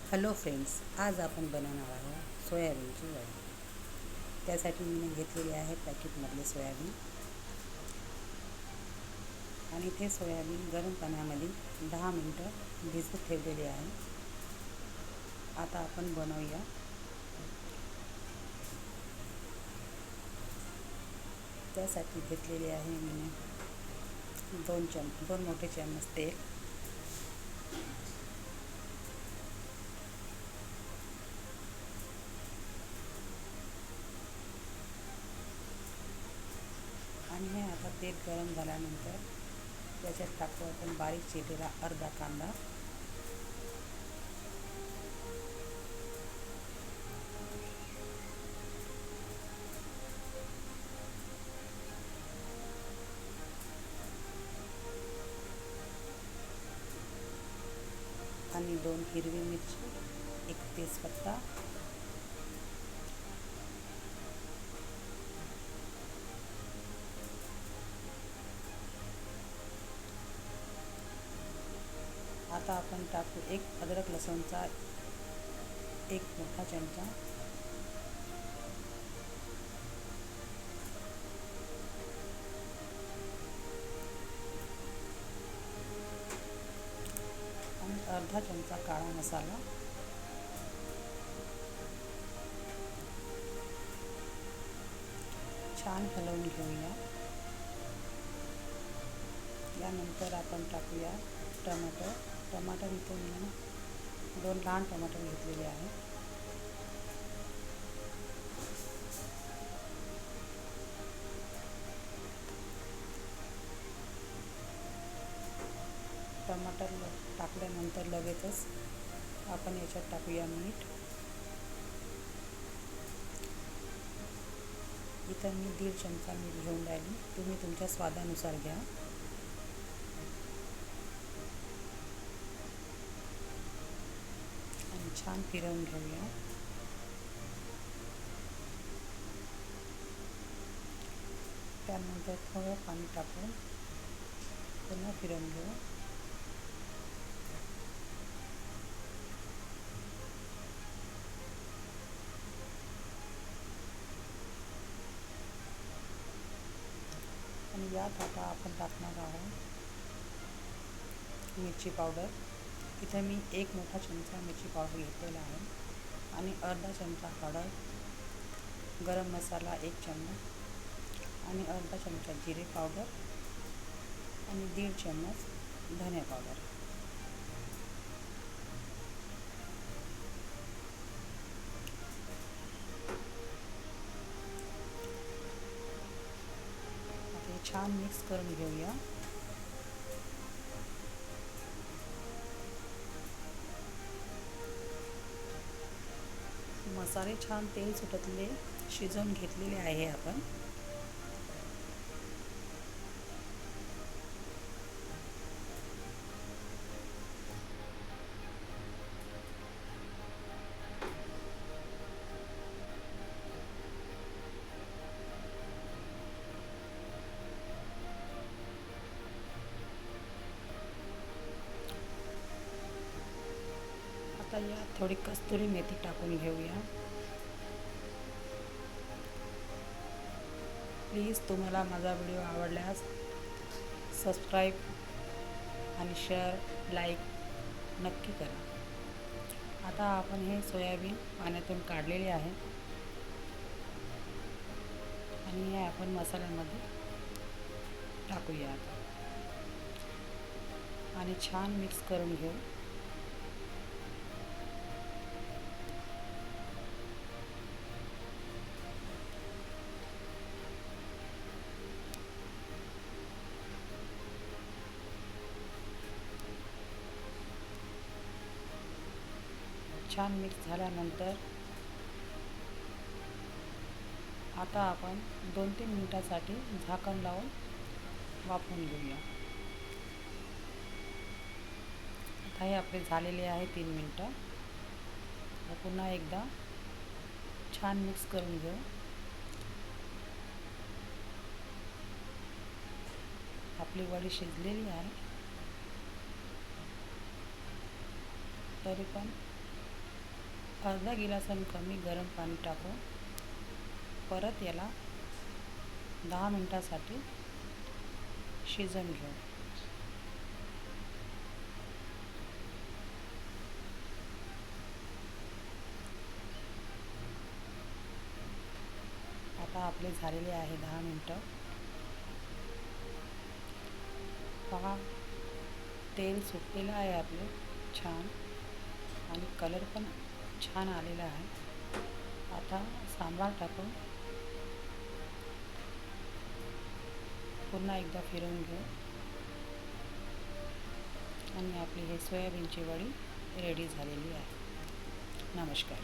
Hello friends, आज आपण बनवणार आहोत सोयाबीनची वडी. त्यासाठी मी घेतलेले आहे पॅकेटमधले सोयाबीन आणि ते सोयाबीन गरम पाण्यामध्ये 10 मिनटं भिजत ठेवलेले आहे. आता आपण बनवूया. त्यासाठी घेतलेले आहे मी दोन मोठे चम्मच तेल, आणि हे आता तेल गरम झाल्यानंतर त्याच्यात टाकू आपण बारीक चिरलेला अर्धा कांदा, आणि 2 हिरवी मिरची, 1 तेजपत्ता, आता आपण टाकू 1 अद्रक लसूणचा 1 मोठा चमचा, आणि अर्धा चमचा काळा मसाला, छान हलवून घेऊया. यानंतर आपण टाकूया टमाटर इथे मी 2 लहान टमाटर घेतलेले आहे. टमाटर टाकल्यानंतर लगेचच आपण याच्यात टाकूया मीठ. इथं मी 1.5 चमचा मीठ घेऊन राहिली, तुम्ही तुमच्या स्वादानुसार घ्या. आणि छान फिरवून घेऊया. त्यानंतर थोडं पाणी टाकून पुन्हा फिरवून घेऊ. आणि यात आता आपण टाकणार आहोत मिरची पावडर. इथे मी 1 मोठा चमचा मिरची पावडर घेतलेला आहे, आणि अर्धा चमचा हळद, गरम मसाला 1 चम्मच, आणि अर्धा चमचा जिरे पावडर, आणि 1.5 चम्मच धने पावडर. आता हे छान मिक्स करून घेऊया. मसाले छान तेल सुटले शिजवून घेतलेले आहे आपण. आता यात थोडी कस्तुरी मेथी टाकून घेऊया. प्लीज तुम्हाला माझा व्हिडिओ आवडल्यास सबस्क्राईब आणि शेअर, लाईक नक्की करा. आता आपण हे सोयाबीन पाण्यातून काढलेले आहे, आणि हे आपण मसाल्यामध्ये टाकूया आता, आणि छान मिक्स करून घेऊ. छान मिक्स झाल्यानंतर आता आपण 2-3 मिनिटासाठी झाकण लावून वाफवून घेऊया. आता हे आपले झालेले आहे 3 मिनटं. पुन्हा एकदा छान मिक्स करून घेऊ. आपली वडी शिजलेली आहे, तरी पण अर्धा गिलासाहून कमी गरम पाणी टाकून परत याला 10 मिनिटासाठी शिजवून घेऊ. आता आपले झालेले आहे 10 मिनटं. पहा, तेल सुटलेलं आहे आपले छान आणि कलर पण छान आलेला आहे. आता सांबार टाकून पुन्हा एकदा फिरवून घेऊ आणि आपली हे सोयाबीनची वडी रेडी झालेली आहे. नमस्कार.